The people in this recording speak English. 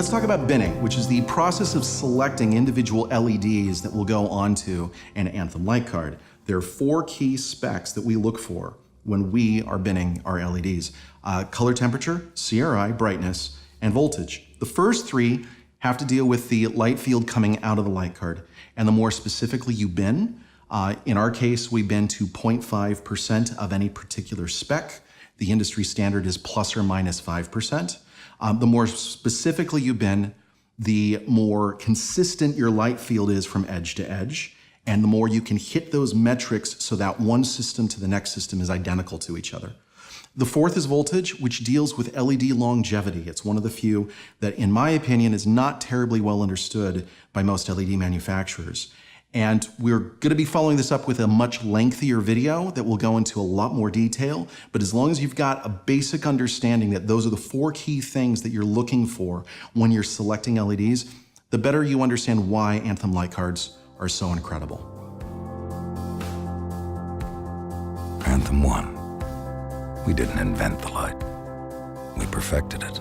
let's talk about binning, which is the process of selecting individual LEDs that will go onto an Anthem light card. There are 4 key specs that we look for when we are binning our LEDs. Color temperature, CRI, brightness, and voltage. The first 3 have to deal with the light field coming out of the light card. And the more specifically you bin, in our case, we bin to 0.5% of any particular spec. The industry standard is plus or minus 5%. The more specifically you bin, the more consistent your light field is from edge to edge, and the more you can hit those metrics so that one system to the next system is identical to each other. The 4th is voltage, which deals with LED longevity. It's one of the few that, in my opinion, is not terribly well understood by most LED manufacturers. And we're going to be following this up with a much lengthier video that will go into a lot more detail. But as long as you've got a basic understanding that those are the 4 key things that you're looking for when you're selecting LEDs, the better you understand why Anthem light cards are so incredible. Anthem 1. We didn't invent the light. We perfected it.